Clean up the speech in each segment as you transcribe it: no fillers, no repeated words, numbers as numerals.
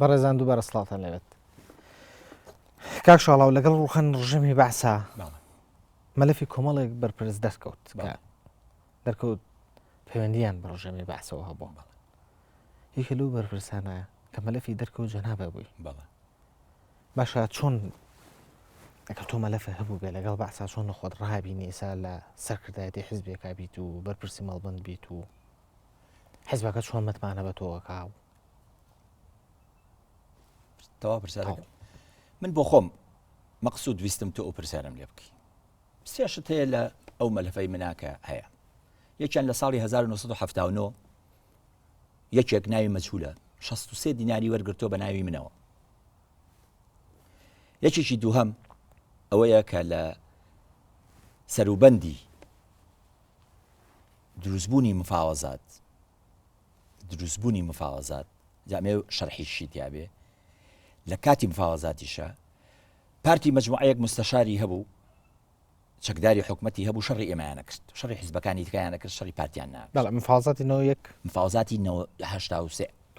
بەڕێزان دووبارە سڵاتان لەوێت کاک شاڵاو لەگەڵ ڕوخەن ڕژەمی بەعسا مەلەفی کۆمەڵێک بەرپرس دەستکەوت کە دەرکەوت پەیوەندیان بە ڕژەمی بەعسەوە هەبوو یەکێ لەو بەرپرسانە کە مەلەفی دەرکەوت جەنابە بووی باشە چۆن ئەگەر تۆ مەلەفە هەبوو بێ لەگەڵ بەعسا چۆن خۆت ڕابینی ئێستا لە سەرکردایەتی حیزبێکا بیت و بەرپرسی مەڵبەند بیت و حیزبەکە چۆن متمانە بە تۆوە کاو تەوا پرسیارەکە من بۆ خۆم مەقسوود ویستم تۆ ئەو پرسیارم لێ بکەی سێ شت هەیە لە ئەو مەلەفەی مناکە هەیە یەکیان لە ساڵی 1970 یەکێک ناوی مەجهولە 63 دیناری وەرگرتۆ بە ناوی منەوە یەکێکی دووهەم ئەوەیە کە لە سەروبەندی دروستبوونی مفاوەزات جامێ شەرحیشی تیابێ لە کاتی مفاوەزاتیشە پارتی مەجموعەیەک مستەشاری هەبوو چەکداری حکومەتی هەبوو شەڕی ئێمەیانە کرد شەڕی حیزبەکانی تکایانە کرد شەڕی پارتیان ناکرد مفاوەزاتی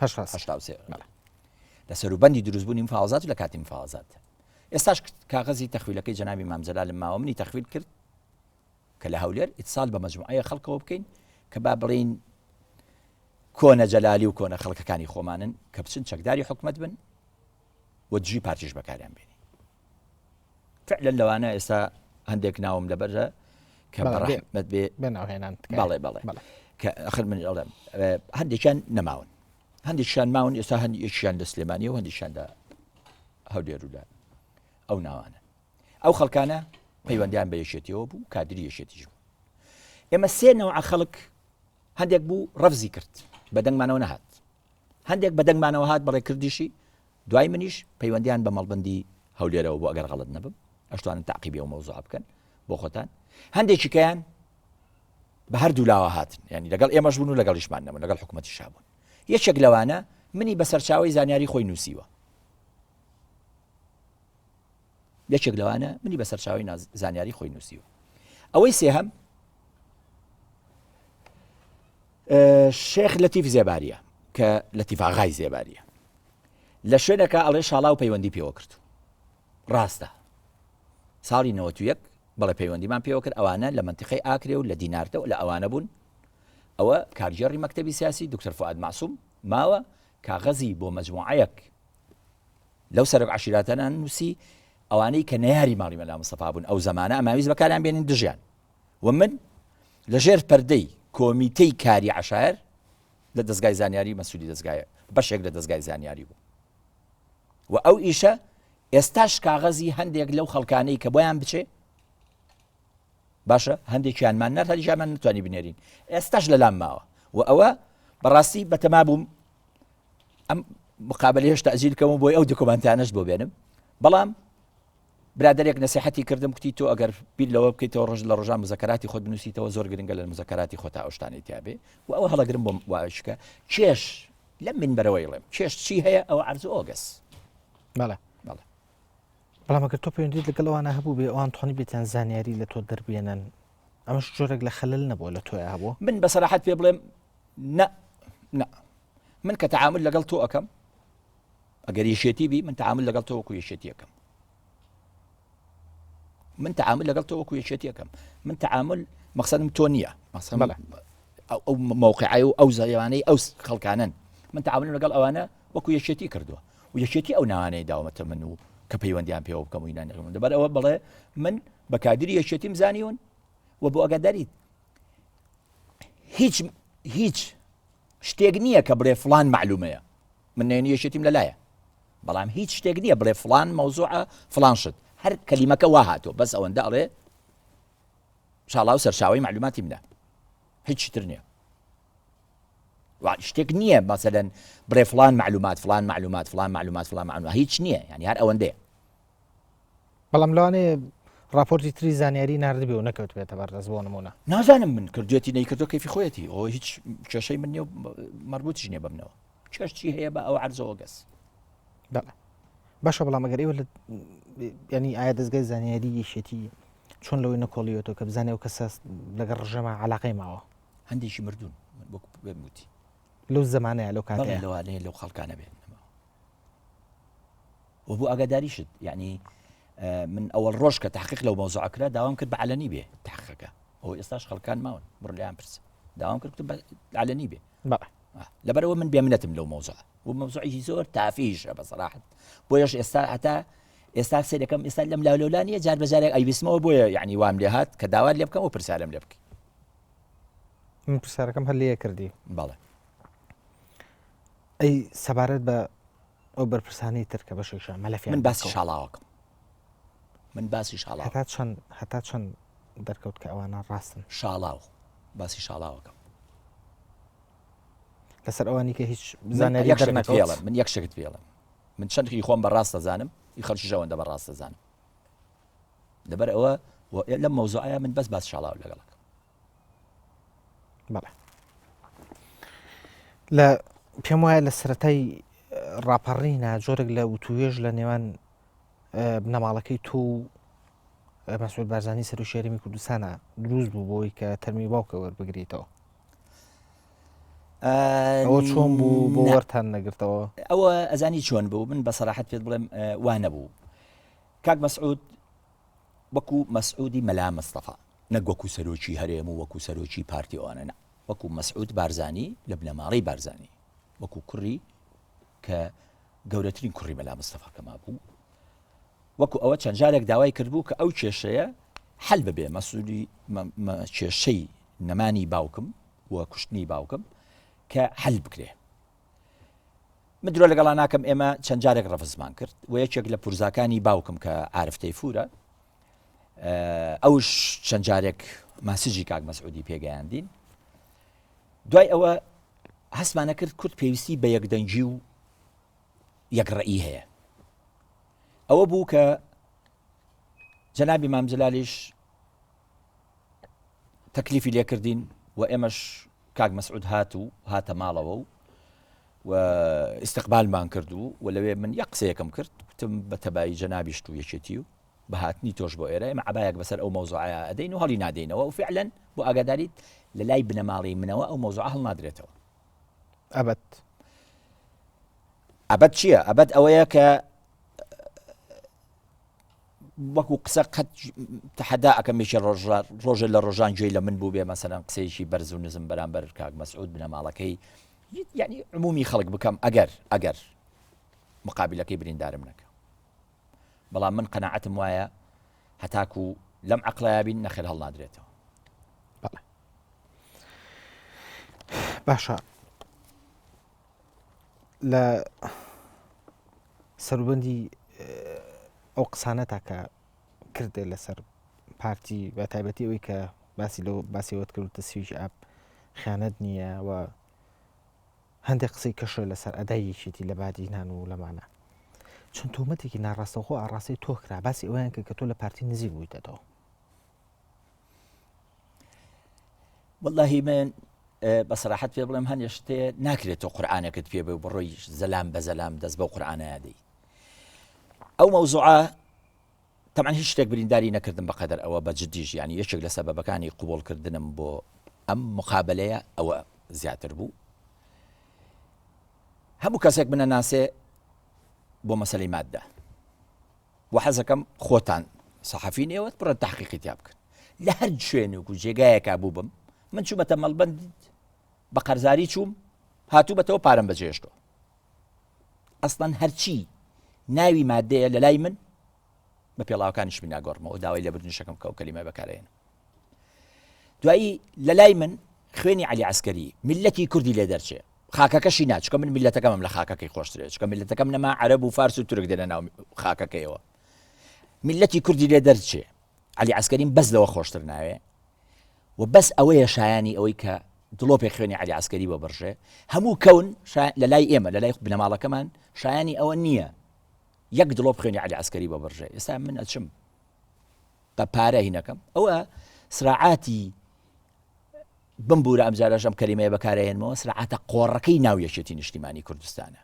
83 لە سەروبەندی دروستبوونی مفاوەزات و لە کاتی مفاوەزات ئێستاش کاغەزی تەخویلەکەی جەنابی مامجەلال ماوە منی تەخویل کرد کە لە هەولێر ئیتصال بە مەجموعەیە خەڵکەوە بکەین کە با بڵێین کۆنە جەلالی و کۆنە خەڵکەکانی خۆمانن کە بچن چەکداری حکومەت بن و دژی پارتیش بەکاریان بێنی فعلا لەوانە ئێستا هەندێک ناوم لەبەرە کە بەڕەحمەت بێ بێناوهێنان بەڵێ کە ئەخر من ئەڵێم هەندێکیان نەماون هەندێکیان ماون ئێستا هەندێکیان لە سلێمانیە و هەندێکیان لە هەولێر و لە ئەو ناوانە ئەو خەڵکانە پەیوەندیان بە یەکێتیەوە بوو کادری یەکێتیش بوو ئێمە سێ نەوع خەڵک هەندێک بوو ڕەفزی کرد بەدەنگمانەوە نەهات هەندێک بەدەنگمانەوە هات بەڕێ کردیشی دوای منیش پەیوەندیان بە مەڵبەندی هەولێرەوە بۆ ئەگەر غەڵەت نەبم ئەشتوانن تاقیبی ئەو مەوزوع بکەن بۆ خۆتان هەندێکی کەیان بە هەردوو لاوە هاتن ینی لەگەڵ ئێمەش بوون و لەگەڵیشمان نەبوون لەگەڵ حکومەتی شابوون یەکێک لەوانە منی بە سەرچاوەی زانیاری خۆی نووسیوە ئەوەی سێهەم شێخ لەتیف زێباریە کە لەتیف ئاغای زێباریە لە شوێنەکە ئەڵێ شاڵاو پەیوەندی پێوە کرد ڕاستە ساڵی 91 بەڵێ پەیوەندیمان پێوە کرد ئەوانە لە منتیقەی ئاکرێ و لە دینارتە و لە ئەوانە بوون ئەوە کارژێڕی مەکتەبی سیاسی دکتۆر فواد معسووم ماوە کاغەزی بۆ مەجموعەیەک لەو سەرۆک عەشیرەتانە نووسی ئەوانەی کە نەیاری ماڵی مەلا مستەفا بوون ئەو زەمانە ئەماویست بەکاریان بێنین دژیان و من لەژێر پەردەی کۆمیتەی کاری عەشایر لە دەستگای زانیاری مەسئولی دەستگایە بەشێک لە دەستگای زانیاری بوو و ئەو ئیشە ئێستاش کاغەزی هەندێک لەو خەڵکانەی کە بۆیان بچێ باشە هەندێکیانمان نەر هەریژامان نتوانی بنێرین ئێستاش لەلام ماوە و ئەوە بەڕاستی بەتەما بووم ئەم مقابلە هێشتا ئەجیلکەمە بۆی ئەو دۆکۆمانتیانەش بۆ بێنم بەڵام برادێک نەسیحەتی کردم کوتی تۆ ئەگەر بیر لەوە بکەیتەوە ڕۆژ لە ڕۆژان مزەکەراتی خۆت بنووسیتەوە زۆر گرنگە لە مزەکەراتی خۆتا ئەو شتانەی تیابێ و ئەوە هەڵەگرم بۆ وایشکە کێش لەم منبەرەوەی ڵێم کێش چی هەیە ئەوە عەرز ئۆگەس بەڵام ئەگەر تۆ پەیوەندیت لەگەڵەوانە هەبوو بێ ئەوان توانی بێتیان زانیاری لە تۆ دەربێنن ئەمەش جۆرێک لە خەلەل نەبووە لە تۆیە هەبووە من بەسەراحەت پێ بڵێم نە من کە تەعامل لەگەڵ تۆ ئەەکەم ئەگەر یەشێتی بی من تەعامل لەگەڵ تۆ وەکو یەشێتی ئەەکەم من تەعامل مەقسەدم تۆ نییە ئەو موقعی و ئەو زەیوانەی ئەو خەڵکانن من تەعامل لەگەڵ ئەوانە وەکو یەشێتی کردووە و یەشێتی ئەو ناوانەی داوەتە من و کە پەیوەندیان پێوە بکەم و هینانێکم دەبەر ئەوە بڵێ من بە کادری یەشێتیم زانیون و بۆ ئەگەداریت هیچ شتێک نییە کە بڵێ فڵان معلومەیە من نێنی یەشێتیم لەلایە بەڵام هیچ شتێک نییە بڵێ فڵان مەوزوعە فڵان شت هەر کەلیمەکە وا هاتۆ بەس ئەوەندە ئەڵێ شاڵاو سەرچاوەی معلوماتی منە هیچ شتر نییە شتێک نییە مەسەلەن بڵێ فڵان معلومات هیچ نییە ینی هەر ئەوەندەیە بەڵام لەوانەیە راپۆرتی تری زانیاری ناردبێ و نەکەوت بێتە بەردەست بۆ نمونە نازانم من کردوێتی نەیکردو کەیفی خۆیەتی ئەو هیچ کێشەی من نیە و مەربوطیش نییە بەمنەوە کێش چی هەیە بە ئەو عەرزەوە گەس باشە بەڵام ئەگەر ئێوە ینی ئایا دەستگای زانیاری یەشێتی چۆن لەوەی نەکۆڵیەوەتەوە کە بزانێ و کەسە لەگەڵ ڕژەمە عەلاقەی ماوە هەندێکی مردوون وەکو بێموتی لەو زەمانەیە لەو کاتەیە لەوانەیە لەو خەڵکانە بێن و بۆ ئاگاداریشت یعنی من ئەوەڵ ڕۆژ کە تحقیق لەو مۆزوعکرا داوام کرد بە علەنی بێ تحقیقەکە ئەو ئێستاش خەڵکان ماون بڕ لێیان پرسە داوام کرد بە علەنی بێ لەبەرەوە من بێمنەتم لەو مۆزوع و مۆزوعی زۆر تافیشە بەسەراحت بۆیەش ئێستا سێرەکەم ئێستا لەم لاولەولانیە جار بەجارێک ئەیبیسمەوە بۆیە یعنی وام لێ هات کە داوات لێ بکەم و پرسیارم لێ بکەی من پرسیارەکەم هەر لێ کردی بەڵێ ئەی سەبارەت بە ئەو بەرپرسانی تر کە بەشێکشە مەلەفیان من باسی شاڵاوەکەم من باسی شاڵاو هەتا چەند دەرکەوت کە ئەوانە ڕاستن شاڵاو باسی شاڵاوەکەم لەسەر ئەوانی کە هیچ زانەری دەرنەکەوێڵم من یەک شتت پێڵم من چەندی خۆم بەڕاست دەزانم ی خەڵکی ژەوەندە بەڕاست دەزانم لەبەر ئەوە لەم مەوزوعە من بەس باس شاڵاو لەگەڵەکەم بەڵێ لە پێم وایە لە سەرەتای ڕاپەڕینە جۆرێک لە وتوێژ لە نێوان بنەماڵەکەی تۆ و مەسعود بارزانی سەر و شێرمی کوردستانە دروست بوو بۆی کە تەرمی باوکە وەربگریتەوە ئەوە چۆن بوو بۆ وەرتان نەگرتەوە ئەوە ئەزانی چۆن بوو من بە سەراحەت پێت بڵێم وانە بوو کاک مەسعود وەکو مەسعودی مەلا مەستەفا نەک وەکو سەرۆکی هەرێم و وەکو سەرۆکی پارتی ئەوانە نە وەکو مەسعود بارزانی لە بنەماڵەی بارزانی وەکو کوڕی کە گەورەترین کوڕی مەلا مەستەفا کەما بوو وەکو ئەوە چەند جارێک داوای کردبوو کە ئەو کێشەیە حەل ببێ مەسعودی کێشەی نەمانی باوکم و کوشتنی باوکم کە حەل بکرێ من درۆ لەگەڵا ناکەم ئێمە چەند جارێک ڕەفزمان کرد و یەکێک لە پورزاکانی باوکم کە عارف تەیفورە ئەوش چەند جارێک ماسجی کاک مەسعودی پێگەیاندین دوای ئەوە هەستمانە کرد کورد پێویستی بە یەکدەنگی و یەکڕەئی هەیە ئەوە بوو کە جەنابی مام جەلالیش تەکلیفی لێکردین و ئێمەش کاک مەسعود هاتە ماڵەوە و ئیستقبالمان کردو و لەوێ من یەک قسەیەکم کرد وتم بە تەبایی جەنابیشت و یەکێتی و بە هاتنی تۆش بۆ ئێرە ئێمە عەبایەک بەسەر ئەو مەوزوعە ئەدەین و هەڵی نادەینەوە و فعلەن بۆ ئاگاداریت لە لای بنەماڵی منەوە ئەو مەوزوعە هەڵ نادرێتەوە ئەبەت چییە؟ ئەبەت ئەوەیە کە وەکو قسە قەت تەحەدا ئەکەمێکی ڕۆژە لە ڕۆژان گوێی لە من بوو بێ مەسەلەن قسەیەکی بەرز و نزم بەرامبەر کاک مەسعود بنەماڵەکەی یعنی عمومی خەڵک بکەم ئەگەر مقابلەکەی بریندارم نەکە بەڵام من قەناعەتم وایە هەتاکو لەم عەقڵەیە بین نەخێر هەڵ نادرێتەوە باشە لە سەروبەندی ئەو قسانە تاکە کردێ لەسەر پارتی بە تایبەتی ئەوەی کە باسیەوەت کرد و تەسویج ئاب خیانەت نییە و هەندێک قسەی کەشە لەسەر ئەدایەکێتی لە بادینان و لەمانە چەند تۆمەتێکی ناڕاستەوخۆ ئاڕاستی تۆ کرا باسی ئەویان کە تۆ لە پارتی نزیک بوویتەوە واللهی من بەسەراحەت پێ بڵێم هەندێک شتێ ناکرێتەوە قورئانەکەت پێ بێ بڕۆی زەلام بە زەلام دەست بەو قورئانەیە دەی ئەو مەوزوعە طبعا هیچ شتێک برینداری نەکردم بەقەدەر ئەوە بە جددیش یعنی یەکێک لە سەبەبەکانی قوبوڵکردنم بۆ ئەم مقابلەیە ئەوە زیاتر بوو هەموو کەسێک بنەناسێ بۆ مەسەلەی مادە و حەزەکەم خۆتان سەحەفین ئێوەت بڕە تەحقیقی تیا بکەن لە هەر شوێنێک و جێگایەکا بوو بم من چوومەتە مەڵبەند بە قەرزاری چووم هاتووبەتەوە پارەم بەجێشتەوە ئەسڵەن هەرچی ناوی مادەیە لە لای من بە پێڵاوەکانیش من ناگۆڕمەوە داوای لەبردنشەکەم کە ئەو کەلیمە بەکارهێنم دوایی لە لای من خوێنی عەلی عەسکەری میللەتی کوردی لێ دەرچێ خاکەکەشی ناچکە من میلەتەکەمم لە خاکەکەی خۆشترێت چکە میلەتەکەم نەما عەرەب و فارس و تورک دێنە ناو خاکەکەیەوە میللەتی کوردی لێ دەرچێ عەلی عەسکەریم بەس لەوە خۆشتر ناوێ و بەس ئەوەیە شایانی ئەوەی کە دڵۆ پێ خوێنی عەلی عەسکەری بە بڕژێ هەموو کەون لە لای ئێمە لە لای بنەماڵەکەمان شایانی ئەوە نییە یەک دڵۆ بخوێنی عەلی عەسکەری بە بڕژێ ئێستا من ئەچم بە پارە هینەکەم ئەوە سراعاتی بمبورە ئەمجارەش ئەم کەلیمەیە بەکارهێنمەوە سراعاتە قۆڕەکەی ناو یەکێتی نیشتیمانی کوردستانە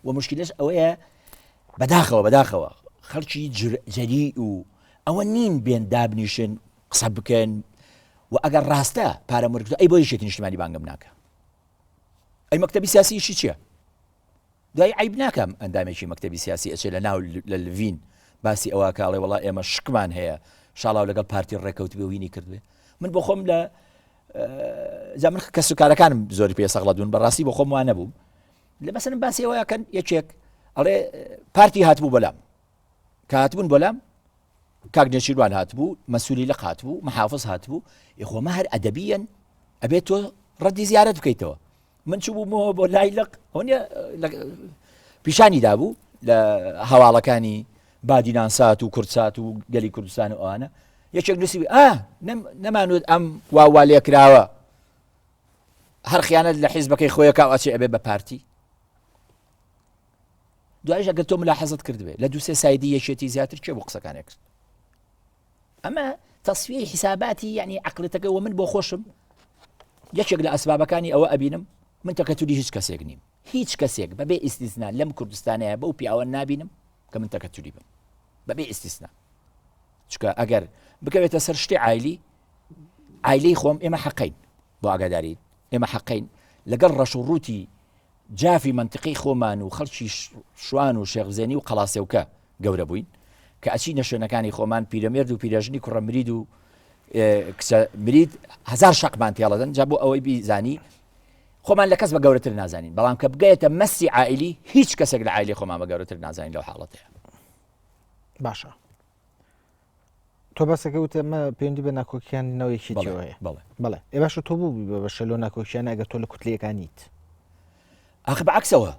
و مشکلەش ئەوەیە بەداخەوە خەڵکی جەری و ئەوە نین بێن دابنیشن قسە بکەن و ئەگەر ڕاستە پارە مرگتو ئەی بۆ یەکێتی نیشتیمانی بانگم ناکە ئەی مەکتەبی سیاسی ئیشی چییە دوای عیب ناکەم ئەندامێکی مەکتەبی سیاسی ئەچێ لە ناو لە لڤین باسی ئەوە کاڵێ وڵا ئێمە شکمان هەیە شاڵاو لەگەڵ پارتی ڕێکەوت بێ وینی کردوێ من بۆ خۆم لە من کە سوکارەکانم زۆری پێ سەغڵەدون بەڕاستی بۆ خۆم وان نەبووم لە مەسەلەن باسی ئەوەکەن یەکێک ئەڵێ پارتی هاتبوو بەلام کە هاتبوون بەلام کاک نێچیروان هاتبوو مەسوولی لەق هاتبوو محافظ هاتبوو یخۆمە هەر ئەدەبیەن ئەبێت تۆ ڕەدی زیارەت بکەیتەوە من چوو بوومەوە بۆ لای لەق هۆنیە پیشانی دابوو لە هەواڵەکانی بادینانسات و کورسات و گەلی کوردستان و ئەوانە یەکێک نووسیوی نەمانوت ئەم واوا لێکراوە هەر خیانەت لە حیزبەکەی خۆیەکە ئەچێ ئەبێ بە پارتی دوایش ئەگەر تۆ ملاحەزت کردبێ لە دووسێ سایدی یەکێتی زیاتر چێ بۆ قسەکانێک کرد ئەمە تەسویەی حیساباتی یعنی عەقڵەتەکەەوە من بۆ خۆشم یەکێک لە ئەسبابەکانی ئەوە ئەبینم من تەکەتوری هیچ کەسێک نیم هیچ کەسێک بەبێ ئیستیسنا لەم کوردستانەیە بەو پیاوە نابینم کە من تەکەتوری بم بەبێ ئیستیسنا چکە ئەگەر بکەوێتە سەر شتی عایلەی خۆم ئێمە حەقین بۆ ئاگاداری ئێمە حەقین لەگەڵ ڕەش و ڕووتی جافی منطقی خۆمان و خەڵکی شوان و شێخزێنی و قەڵاسێوکە گەورە بووین کە ئەچی نەشوێنەکانی خۆمان پیرەمێرد و پیرەژنی کوڕە مرید و کچە مرید هەزار شەقمان پێڵەدەن جا بۆ ئەوەی بیزانی خۆمان لە کەس بە گەورەتر نازانین بەڵام کە بگەیتە مەسی عائیلی هیچ کەسێک لە عائیلی خۆمان بە گەورەتر نازانین لەو حاڵەتەیە باشە تۆ بەسەکە وتە ئەمە پەیوەندی بە ناکۆکیانەوەیەکی جوەیە بەڵێ ئێ باشە تۆ بوو بە شەلۆ ناکۆکیانە ئەگەر تۆ لە کوتلەکانیت ئاخ بەعکسەوە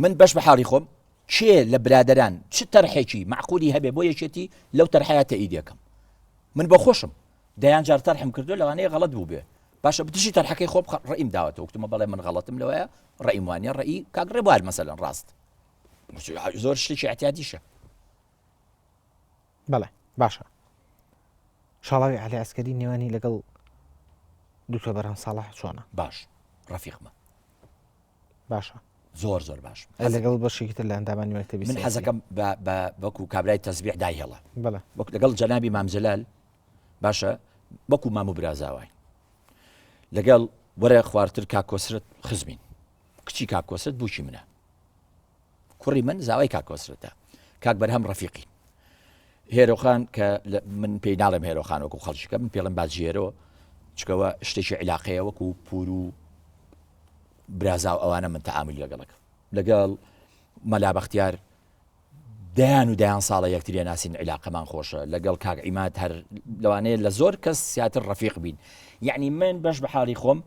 من بەش بە حاڵی خۆم چێ لە برادەران چ تەرحێکی معقولی هەبێ بۆ یەکێتی لەو تەرحەیە تەئیدەکەم من بە خۆشم دەیان جار تەرحم کردو لەوانەیە غەڵەت بوو بێ باشە بتشی تەرحەکەی خۆم ڕئیم داوەتەوە وتمە بەڵێ من غەڵەتم لەوەیە ڕئیم وانە ڕئی کاک ڕێبوار مەسەلەن ڕاست زۆر شتێکی احتیاجیشە بەڵێ باشە شاڵاوی عەلی عەسکەری نێوانی لەگەڵ دوکتۆر بەرهەم ساڵح چۆنە باش ڕەفیقمە باشە زۆر باش لەگەڵ بەشێکی تر لە ئەندامانی مەکتەبی من حەزەکەم بەکو کابرای تەسبیح دای هێڵە بەڵێ لەگەڵ جەنابی مامجلال باشە بەکو مام و برازاوای لەگەڵ وەرە خوارتر کاکۆسرت خزمین کچی کاکۆسرت بووکی منە کوڕی من زاوای کاکۆسرتە کاک بەرهەم ڕەفیقین هێرۆخان کە من پێی ناڵێم هێرۆخان وەکو خەڵکیکە من پێڵم باجیێرەوە چکەوە شتێکی عیلاقەیە وەکو پور و برازاو ئەوانە من تەعاملی لەگەڵەکە لەگەڵ مەلا بەختیار دەیان ساڵە یەکتریە ناسین عیلاقەمان خۆشە لەگەڵ کاک عیماد هەر لەوانەیە لە زۆر کەس زیاتر ڕەفیق بین یعنی من بەش بە حاڵی خۆم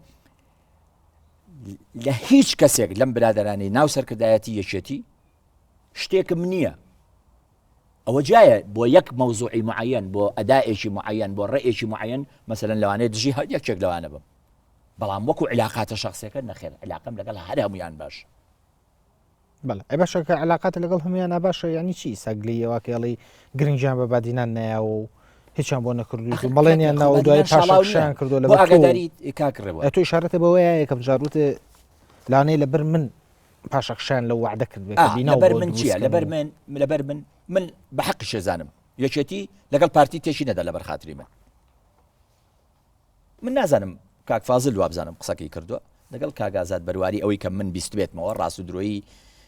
لە هیچ کەسێک لەم برادەرانی ناو سەرکردایەتی یەکێتی شتێکم نییە ئەوە جایە بۆ یەک مەوزوعی معەن بۆ ئەدائێکی معەن بۆ ڕێئێکی معەن مەسەلەن لەوانەیە دژی هەر یەکێک لەوانە بم بەڵام وەکو علاقاتە شخصیەکە نەخێر علاقەم لەگەڵ هەر هەمویان باش بەڵێ ئەی باشە کە علاقاتە لەگەڵ هەمویان ناباشە یعنی چی سەگلیەوە کێڵی گرنگیان بە بادینان نایە و هیچیان بۆ نەکردووی و بەڵێنیان ناو دوای پاشان کردو لە ئاگاداری کاکڕێەوە ئە تۆ ئیشارەتە بەوەیە یەکەم جاروتە لانەی لەبەر من پاشەخشان لە وعدە کرد لەبەر من چییە لەبەر من بە حەقی شێزانم یەکێتی لەگەڵ پارتی تێشی نەدا لەبەر خاتری من نازانم کاک فازل وابزانم قسەکەی کردووە لەگەڵ کاگازات بەرواری ئەوەی کە من بیست بێتمەوە ڕاست و درۆیی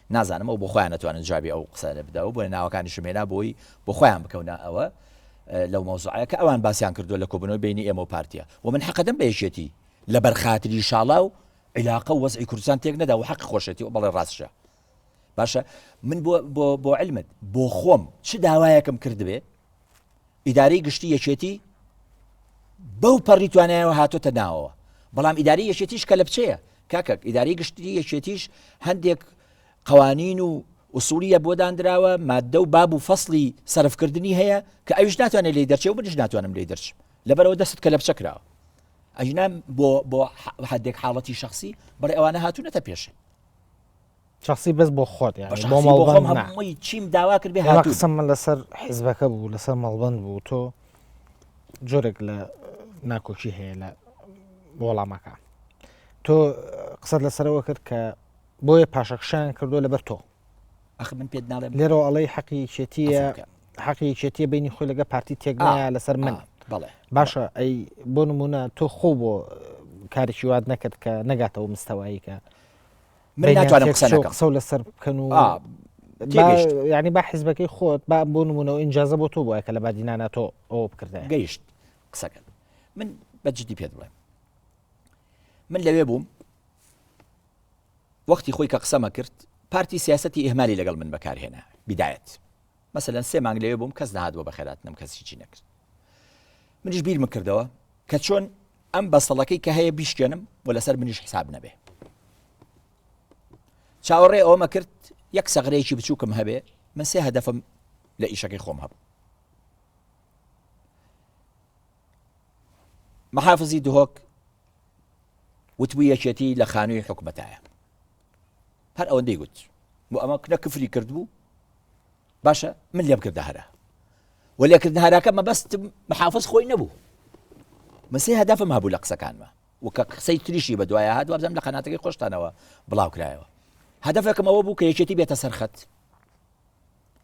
نازانم ئەو بۆ خۆیان نەتوانن جوابی ئەو قسە لە بدەوە بۆ ناوەکانی شمێنا بۆی بۆ خۆیان بکەونە ئەوە لەو مەوزوعەیە کە ئەوان باسییان کردووە لە کۆبنەوەی بینی ئێمە و پارتیە و من حەقەدەم بە یەکێتی لەبەر خاتری شاڵا و عیلاقە و وەزعی کوردستان تێک نەدا و حەقی خۆشێتی و بەڵێ ڕاستشە باشە من بۆ علمت بۆ خۆم چ داوایەکەم کردبێ ئیدارەی گشتی یەکێتی بەو پەڕی توانایەوە هاتۆتە ناوەوە بەڵام ئیداری یەکێتیش کە لە بچەیە کاکەک ئیداری گشتی یەکێتیش هەندێک قوانین و ئوسولیە بۆ دانراوە مادە و باب و فەصلی سەرفکردنی هەیە کە ئەویش ناتوانێت لێی دەرچێ و منیش ناتوانم لێی دەرچم لەبەرەوە دەست کە لە بچە کراوە ئەژنام بۆ هەندێک حاڵەتی شخصی بەڵێ ئەوانە هاتوونەتە پێشێ شخصی بەس بۆ خۆت بۆ خۆم هەمووی چیم داوا کرد بێ هاتوو قسەم من لەسەر حیزبەکە بوو لەسەر مەڵبەند بوو تۆ جۆرێک لە ناکۆکی هەیە لە وەڵامەکە تۆ قسەت لەسەرەوە کرد کە بۆیە پاشەخشان کردووە لەبەر تۆ ئەخ من پێت ناڵێم لێرەوە ئەڵەی حەقی یەکێتیە بینی خۆی لەگە پارتی تێک نایە لەسەر من باشە ئەی بۆ نمونە تۆ خۆ بۆ کارێکی واد نەکرد کە نەگاتەوە مستەوایی کە من ناتوانم قسە نەکەم قسە و لەسەر بکەن و ینی با حیزبەکەی خۆت با بۆ نمونەوە ئینجازە بۆ تۆ بووە کە لە بادینانە تۆ ئەوە بکردە گەیشت قسەکەن من بەجددی پێت بڵێم من لەوێ بووم وەختی خۆی کە قسەمە کرد پارتی سیاسەتی ئێهمالی لەگەڵ من بەکارهێنا بیدایەت مەسەلەن 3 مانگ لەوێ بووم کەس نهاتوە بە خێراتنم کەسی چی نەکرد منیش بیرم کردەوە کە چۆن ئەم بەسەڵەکەی کە هەیە بیشکێنم و لەسەر منیش حساب نەبێ چاوەڕێ ئەومە کرد یەک سەغرەیەکی بچووکم هەبێ من 3 هەدەفم لە ئیشەکەی خۆم هەبوو محافزی دهۆک وتبوو یەکێتی لە خانووی حکومەتایە هەر ئەوەندەی گوت بۆ ئەمە نە کفری کردبوو باشە من لێ بکردە هەرە و لێکردن هەراکە مەبەستم محافز خۆی نەبوو من 3 هەدەفم هەبوو لە قسەکانمە وکە قسەی تریشی بە دوایە هات وابزانم لە قەناتەکەی خۆشتانەوە بڵاو کرایەوە هەدەفێکم ئەوە بوو کە یەکێتی بێتە سەرخەت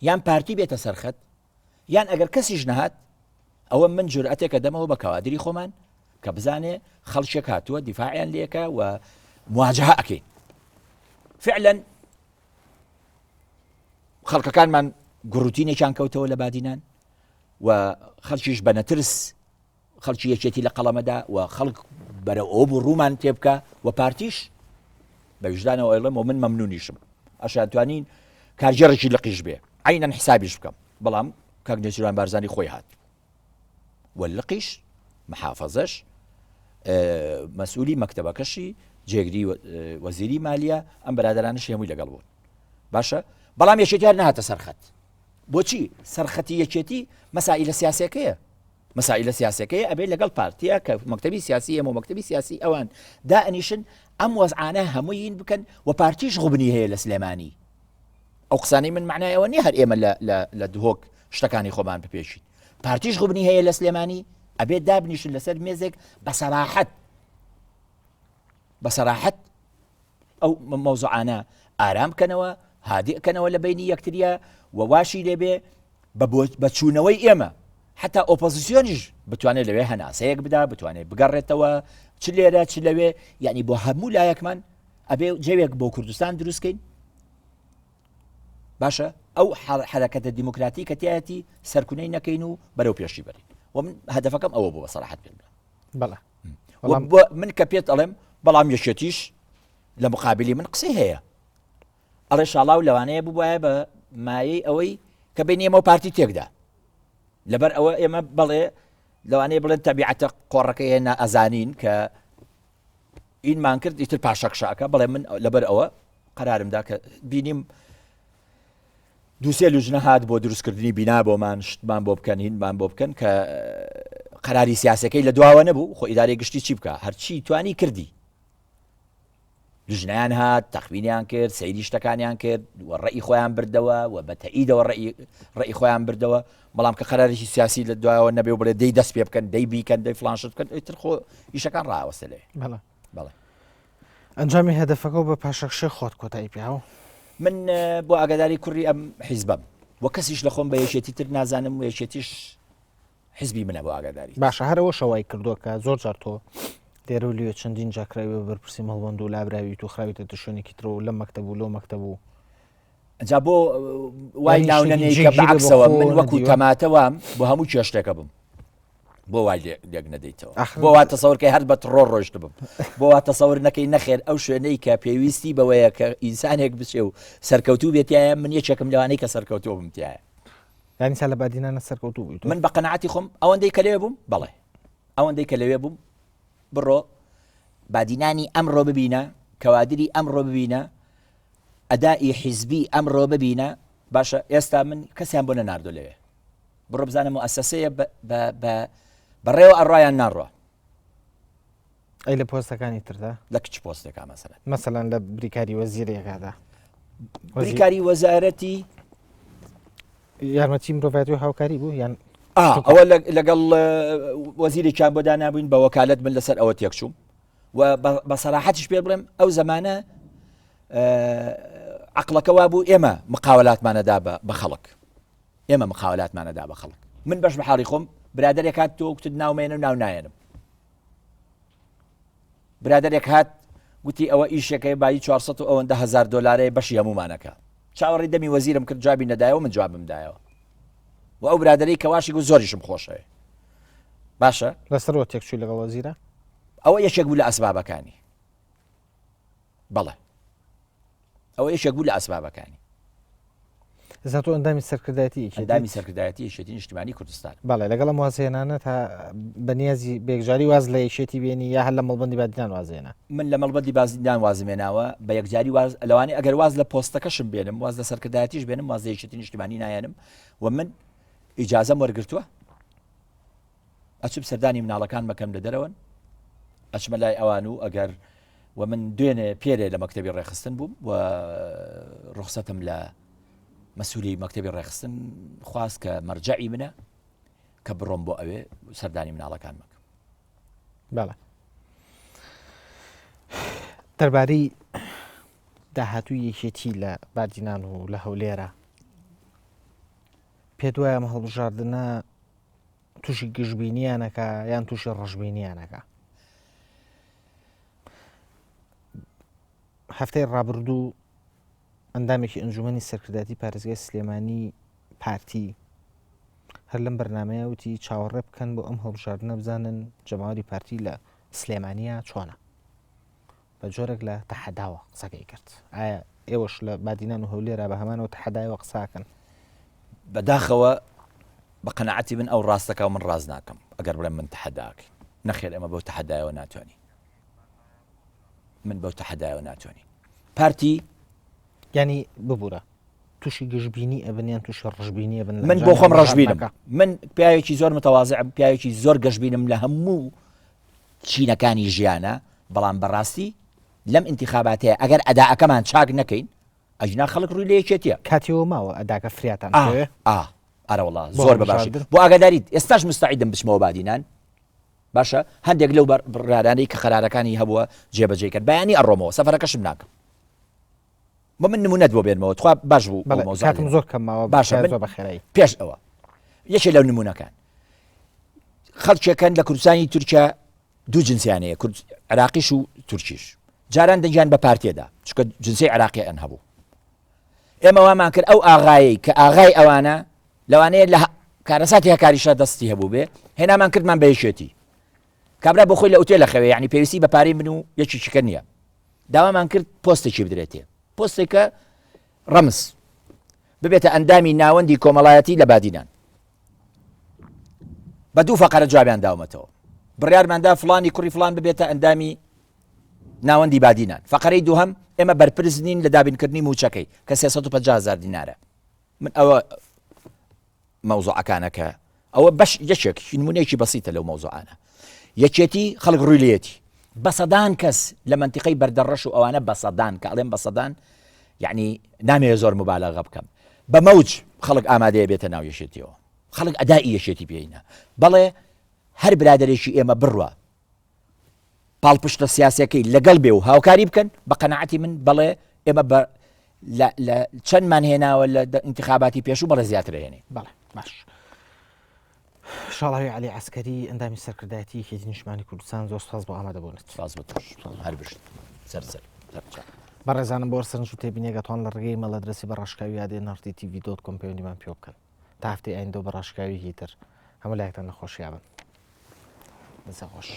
یان پارتی بێتە سەرخەت یان ئەگەر کەسیش نەهات ئەوە من جورئەتێکە دەمەوە بە کەوادری خۆمان کە بزانێ خەڵکێک هاتووە دیفاعیان لێکە و مواجهە ئەکەین فعلا خەڵکەکانمان گڕوتینێکیان کەوتەوە لە بادینان و خەڵکیش بە نەترس خەڵکی یەکێتی لە قەڵەمەدا و خەڵک بەرە ئەو بوو ڕوومان تێ بکە و پارتیش بە وجدانەوە ئەڵێم و من مەمنونیشم ئەشانتوانین کارجێڕێکی لەقیش بێ عینەن حسابیش بکەم بەڵام کاک نێچیروان بارزانی خۆی هات وەلقیش محافظەش مەسئولی مەکتەبەکەشی جێگری وەزیری مالیە ئەم بەرادەرانش هەمووی لەگەڵ بوون باشە بەڵام یەکێتیان نهاتە سەرخەت بۆچی سەرخەتی یەکێتی مەسائلە سیاسەکەیە مەسائلە سیاسەکەیە ئەبێ لەگەڵ پارتیە کە مەکتەبی سیاسی ئەمە مەکتەبی سیاسی ئەوان دائنیشن ئەم وەزعانە هەموویین بکەن و پارتیش غوبنی هەیە لە سلێمانی ئەو قسانەی من معنای ئەوە نیە هەر ئێمە لە دهۆک شتەکانی خۆمان بپێشین پارتیش غوبنی هەیە لە سلێمانی ئەبێت دابنیشن لەسەر مێزێک بەسەراحەت ئەو مەوزوعانە ئارام بکەنەوە هادی بکەنەوە لە بینی یەکتریە و واشی لێبێ بە چوونەوەی ئێمە حتا ئۆپۆزیسیۆنیش بتوانێت لەوێ هەناسەیەک بدا بتوانێت بگەڕێتەوە چ لێرە چ لەوێ یعنی بۆ هەموو لایەکمان ئەبێ جێوێک بۆ کوردستان دروستکەین باشە ئەو حرەکەتە دیموکراتی کە تایەتی سەرکونەی نەکەین و بەرەو پێشی بەرین و من هەدەفەکەم ئەوە بوو بەسەراحەت پێ بڵێ من کە پێت ئەڵێم بەڵام یەکێتیش لە مقابلی من قسەی هەیە ئەڵێ شاڵاو لەوانەیە بووایە بە مایەی ئەوەی کە بین ئێمە و پارتی تێکدا لەبەر ئەوە ئێمە بڵێ لەوانەیە بڵێن تەبیعەتە قۆڕەکەی هێنا ئەزانین کە ئینمان کرد ئیتر پاشەکشاکە بڵێ من لەبەر ئەوە قەرارمدا کە بینیم دووسێ لوژنە هات بۆ دروستکردنی بینا بۆمان شتمان بۆ بکەن هینمان بۆ بکەن کە قەراری سیاسەکەی لە دواوە نەبوو خۆ ئیدارەی گشتی چی بکە هەرچی توانی کردی لژنیان هات تەخمینیان کرد سەیری شتەکانیان کرد و ڕێی خۆیان بردەوە و بە تەئیدەوە ڕێی خۆیان بردەوە بەڵام کە قەرارێکی سیاسی لە دوایەوە نەبێ و بڵێ دەی دەست پێ بکەن دەی بیکەن دەی فلانشت بکەن ئیتر خۆ ئیشەکان ڕاوەستە لێ بەڵێ ئەنجامی هەدەفەکە بە پاشەخشێ خۆت کۆتایی پیاوە من بۆ ئاگاداری کوڕی ئەم حیزبم و کەسیش لە خۆم بە یەکێتی تر نازانم و یەکێتیش حیزبی منە بۆ ئاگاداری باشە هەرەوە شەوای کردووە کە زۆر جار تۆ دێرە و لێ چەندین جاکراوی بەرپرسی مەڵبەند و لابراوی و خراویتە شوێنێکی ترە و لە مەکتەب و لەو مەکتەب و جا بۆ وای ناونەنەی کە بەعکسەوە من وەکو تەماتەوەم بۆ هەموو کێشتێکە بم بۆ وای لێک نەدەیتەوە بۆ وا تەسەورکەی هەر بە تڕۆ ڕۆیشت بم بۆ وا تەسەور نەکەی نەخێر ئەو شوێنەی کە پێویستی بەوەیە کە ئینسانێک بچێ و سەرکەوتوو بێتایە من یەکێکم لەوانەی کە سەرکەوتووە بمتیایە یانی سا لە بادینانە سەرکەوتوو بوویت من بە قەنەعەتی خۆم ئەوەندەی کە لەوێ بووم بەڵێ ئەوەندەی کە لەوێ بووم بڕۆ بادینانی ئەمڕۆ ببینە کەوادری ئەمڕۆ ببینە ئەدای حیزبی ئەمڕۆ ببینە باشە ئێستا من کەسیان بۆ نەناردۆ لەوێ بڕۆ بزانە موسسەیە بەڕێوە ئەڕایان ناڕوە ئەی لە پۆستەکانی تردا لە کچ پۆستێکا مەسەلەن لە بریکاری وەزیرێکادا بریکاری وەزارەتی یارمەتی مرۆڤایەتی و هاوکاری بوو یان ئەوە لەگەڵ وەزیرێکیان بۆ دانابووین بە وەکالەت من لەسەر ئەوە تێکچووم و بە سەراحەتیش پێ بڵێم ئەو زەمانە عەقڵەکە وا بوو ئێمە مقاولاتمانەدا بە خەڵک ئێمە مقاولاتمانەدا بە خەڵک من بەش بە حاڵی خۆم برادێک هات تۆ وتت ناومێنم ناو نایەنم برادێک هات گوتی ئەوە ئیشەکەی بای 400 و ئەوەندە $1000 بەشی هەمومانەکە چاوەڕی دەمی وەزیرم کرد جوابی نەدایەوە من جوابم دایەوە و ئەو برادەی کەواشی و زۆریشم خۆشەوێ باشە لەسەرەوە تێکچووی لەگەڵ وەزیرە ئەوە یەکێک بوو لە ئەسبابەکانی بەڵێ ئەوە یەکێک بوو لە ئەسبابەکانی زاتۆ ئەندامی سەرکردایەتی ئەندامی سەرکردایەتی یەکێتی نیشتیمانی کوردستان بەڵێ لەگەڵ وازێنانە تا بەنیازی بێکجاری واز لە یەکێتی بێنی یا هەر لە مەڵبەندی بادینان وازێنە من لە مەڵبەندی بازیدان وازمێناوە بە یەکجاری واز لەوانەیە ئەگەر واز لە پۆستەکەشم بێنم واز لە سەرکردایەتیش بێنم واز لە یەکێتی نیشتیمانی نایەنم و من ئیجازەم وەرگرتووە ئەچم سەردانی مناڵەکان مەکەم لە دەرەوەن ئەچمە لای ئەوان و ئەگەر و من دوێنێ پێرێ لە مەکتەبی ڕێخستن بووم و ڕخسەتم لە مەسئولی مەکتەبی ڕێخستن خواست کە مەرجەعی منە کە بڕۆم بۆ ئەوێ سەردانی مناڵەکان مەکەم بەڵێ دەربارەی داهاتووی یەکێتی لە بادینان و لە هەولێرە پێت وایە ئەمە هەڵبژاردنە تووشی گشتبینیانەکە یان تووشی ڕەشبینیانەکە هەفتەی ڕابردوو ئەندامێکی ئەنجومەنی سەرکردایەتی پارێزگای سلێمانی پارتی هەر لەم بەرنامەیە وتی چاوەڕێ بکەن بۆ ئەم هەڵبژاردنە بزانن جەماوەری پارتی لە سلێمانیە چۆنە بە جۆرێک لە تەحەداوە قسەکەی کرد ئایا ئێوەش لە بادینان و هەولێرە بە هەمانەوە تەحەدایەوە قساکەن بەداخەوە بە قەنەعەتی من ئەو ڕاستەکە و من ڕاز ناکەم ئەگەر بڵێم من تەحەداکەین نەخێر ئەمە بەو تەحەدایەوە ناتوانین من بەو تەحەدایەوە ناتوانین پارتی ینی ببوورە تووشی گشتبینی ئەبنیان تووشی ڕژبینی بن من بۆ خۆم ڕژبینم من پیاوێکی زۆر متەواضعم پیاوێکی زۆر گەشتبینم لە هەموو چینەکانی ژیانە بەڵام بەڕاستی لەم ئینتیخاباتەیە ئەگەر ئەداءەکەمان چاک نەکەین ئەجنا خەڵک ڕووی لە یەکێتیە کاتیەوە ماوە ئەداکە فریاتان ئەرەوەڵا زۆر بەباشی بۆ ئاگاداریت ئێستاش مستعیدم بچمەوە بادینان باشە هەندێک لەو بڕارانەی کە خەرارەکانی هەبووە جێبەجێ کرد بەیانی ئەڕۆمەوە سەفەرەکەشم ناکەم بۆ من نمونەت بۆ بێنمەوە تخوا باش بوو کاتم زۆر کەمەوە باشە بەخێرایی پێش ئەوە یەکێ لەو نمونونەکان خەڵکێکەکەن لە کوردستانی تورکیا دوو جنسیانەیە کورد عراقیش و تورکیش جاران دەنجیان بە پارتێدا چکە جنسی عراقی ئەن هەبوو ئێمە وامان کرد ئەو ئاغایی کە ئاغای ئەوانە لەوانەیە لە کارەساتی هەکاریشە دەستی هەبوو بێ هێنامان کردمان بە یەکێتی کابرا بۆ خۆی لە ئوتێل لەخەوێ یعنی پێویستی بە پارەی من و یەکیشکە نییە داوامان کرد پۆستێکی بدرێتێ پۆستێکە ڕەمز ببێتە ئەندامی ناوەندی کۆمەڵایەتی لە بادینان بە دوو فەقەرە جوابیان داومەتەوە بڕیارماندا فڵانی کوڕی فڵان ببێتە ئەندامی ناوەندی بادینان فەقەرەی دووهەم ئێمە بەرپرس نین لە دابینکردنی موچەکەی کە 350,000 دینارە من ئەوە مەوزوعەکانەکە ئەوە بەش یەکێک نمونەیەکی بەسیتە لەو مەوزوعانە یەکێتی خەڵک ڕووی لێتی بەسەدان کەس لە منتیقەی بەردەڕەش و ئەوانە بەسەدان کە ئەڵێن بەسەدان یعنی نامەوێت زۆر مبالەغە بکەم بە مەوج خەڵک ئامادەیە بێتە ناو یەکێتیەوە خەڵک ئەدای یەکێتی پێینە بەڵێ هەر برادێکی ئێمە بڕوە پاڵپشتە سیاسەکەی لەگەڵ بێ و هاوکاری بکەن بە قەنەعەتی من بەڵێ ئێمە لە چەندمان هێناوە لە ئینتیخاباتی پێشوو بەڵێ زیاتر هێنێ بەڵێ باش شاڵاوی عەلی عەسکەری ئەندامی سەرکردایەتی یەکێتی نیشتیمانی کوردستان زۆر سپاس بۆ ئامادەبوونت سپاس بە تۆش هەر بشت سەر بەڕێزانم بۆ سەرنج و تێبینێگەتوان لە ڕێگەی مەڵەدرسی بە ڕاشکاوی یادێ nrttv.com پەیوەندیمان پێ بکەن تا هەفتەی ئایندە بە ڕاشکاوی هیتر هەموو لایەکتان نەخۆشییابن بەسە خۆش